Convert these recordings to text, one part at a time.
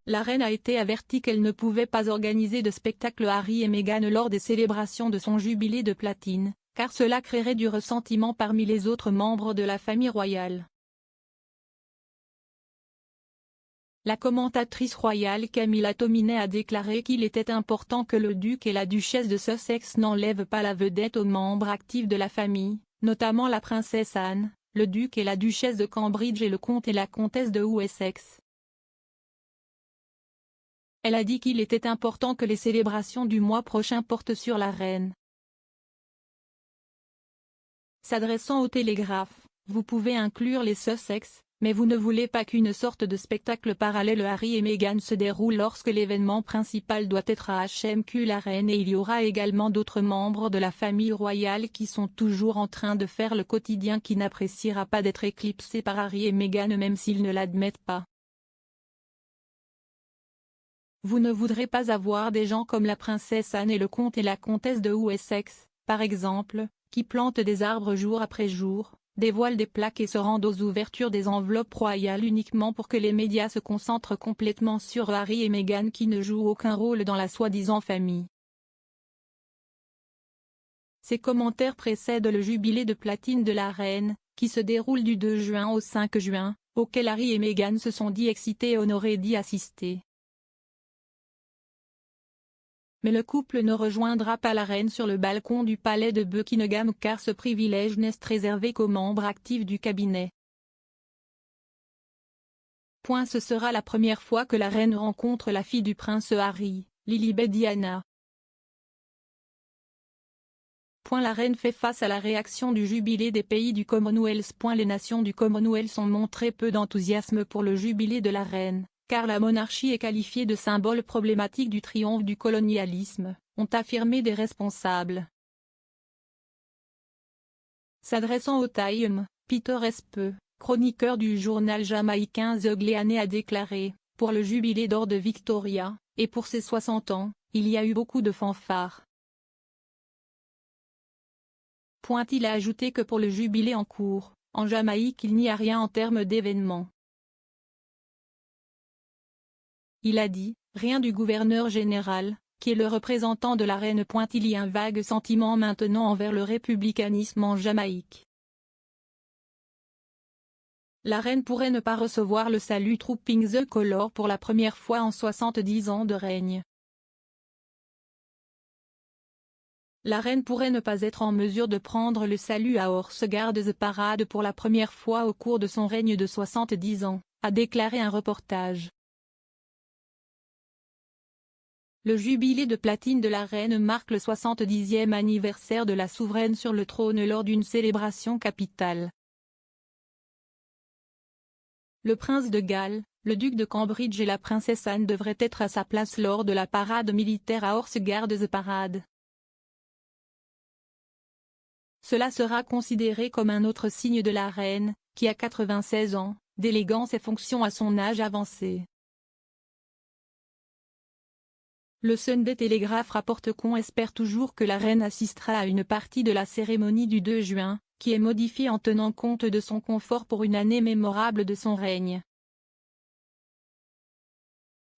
La reine a été avertie qu'elle ne pouvait pas organiser de spectacle Harry et Meghan lors des célébrations de son jubilé de platine, car cela créerait du ressentiment parmi les autres membres de la famille royale. La commentatrice royale Camilla Tominey a déclaré qu'il était important que le duc et la duchesse de Sussex n'enlèvent pas la vedette aux membres actifs de la famille, notamment la princesse Anne, le duc et la duchesse de Cambridge et le comte et la comtesse de Wessex. Elle a dit qu'il était important que les célébrations du mois prochain portent sur la reine. S'adressant au Télégraphe, vous pouvez inclure les Sussex, mais vous ne voulez pas qu'une sorte de spectacle parallèle Harry et Meghan se déroule lorsque l'événement principal doit être à HMQ la reine et il y aura également d'autres membres de la famille royale qui sont toujours en train de faire le quotidien qui n'appréciera pas d'être éclipsé par Harry et Meghan même s'ils ne l'admettent pas. Vous ne voudrez pas avoir des gens comme la princesse Anne et le comte et la comtesse de Wessex, par exemple, qui plantent des arbres jour après jour, dévoilent des plaques et se rendent aux ouvertures des enveloppes royales uniquement pour que les médias se concentrent complètement sur Harry et Meghan qui ne jouent aucun rôle dans la soi-disant famille. Ces commentaires précèdent le jubilé de platine de la reine, qui se déroule du 2 juin au 5 juin, auquel Harry et Meghan se sont dit excités et honorés d'y assister. Mais le couple ne rejoindra pas la reine sur le balcon du palais de Buckingham car ce privilège n'est réservé qu'aux membres actifs du cabinet. Ce sera la première fois que la reine rencontre la fille du prince Harry, Lilibet Diana. La reine fait face à la réaction du jubilé des pays du Commonwealth. Les nations du Commonwealth ont montré peu d'enthousiasme pour le jubilé de la reine, car la monarchie est qualifiée de symbole problématique du triomphe du colonialisme, ont affirmé des responsables. S'adressant au Time, Peter Espe, chroniqueur du journal jamaïcain The Gleaner a déclaré, pour le jubilé d'or de Victoria, et pour ses 60 ans, il y a eu beaucoup de fanfares. Il a ajouté que pour le jubilé en cours, en Jamaïque il n'y a rien en termes d'événements. Il a dit, rien du gouverneur général, qui est le représentant de la reine. Il y a un vague sentiment maintenant envers le républicanisme en Jamaïque. La reine pourrait ne pas recevoir le salut Trooping the Colour pour la première fois en 70 ans de règne. La reine pourrait ne pas être en mesure de prendre le salut à Horse Guard the Parade pour la première fois au cours de son règne de 70 ans, a déclaré un reportage. Le jubilé de platine de la reine marque le 70e anniversaire de la souveraine sur le trône lors d'une célébration capitale. Le prince de Galles, le duc de Cambridge et la princesse Anne devraient être à sa place lors de la parade militaire à Horse Guard the Parade. Cela sera considéré comme un autre signe de la reine, qui a 96 ans, d'élégance et fonction à son âge avancé. Le Sunday Telegraph rapporte qu'on espère toujours que la reine assistera à une partie de la cérémonie du 2 juin, qui est modifiée en tenant compte de son confort pour une année mémorable de son règne.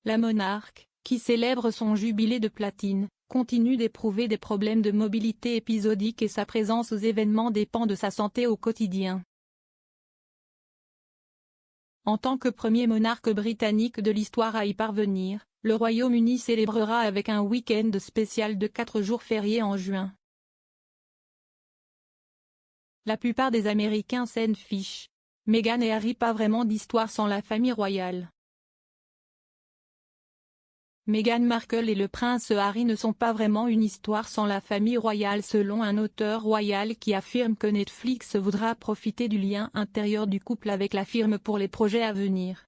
La monarque, qui célèbre son jubilé de platine, continue d'éprouver des problèmes de mobilité épisodiques et sa présence aux événements dépend de sa santé au quotidien. En tant que premier monarque britannique de l'histoire à y parvenir, le Royaume-Uni célébrera avec un week-end spécial de 4 jours fériés en juin. La plupart des Américains s'en fichent. Meghan et Harry, pas vraiment d'histoire sans la famille royale. Meghan Markle et le prince Harry ne sont pas vraiment une histoire sans la famille royale selon un auteur royal qui affirme que Netflix voudra profiter du lien intérieur du couple avec la firme pour les projets à venir.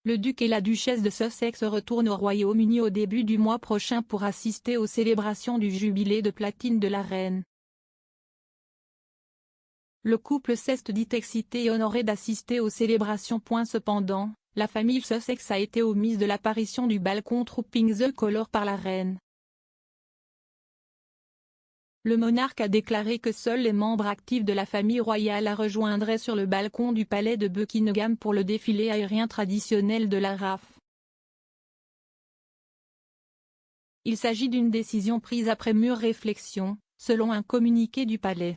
Le duc et la duchesse de Sussex retournent au Royaume-Uni au début du mois prochain pour assister aux célébrations du jubilé de platine de la reine. Le couple s'est dit excité et honoré d'assister aux célébrations. Cependant, la famille Sussex a été omise de l'apparition du balcon Trooping the Colour par la reine. Le monarque a déclaré que seuls les membres actifs de la famille royale la rejoindraient sur le balcon du palais de Buckingham pour le défilé aérien traditionnel de la RAF. Il s'agit d'une décision prise après mûre réflexion, selon un communiqué du palais.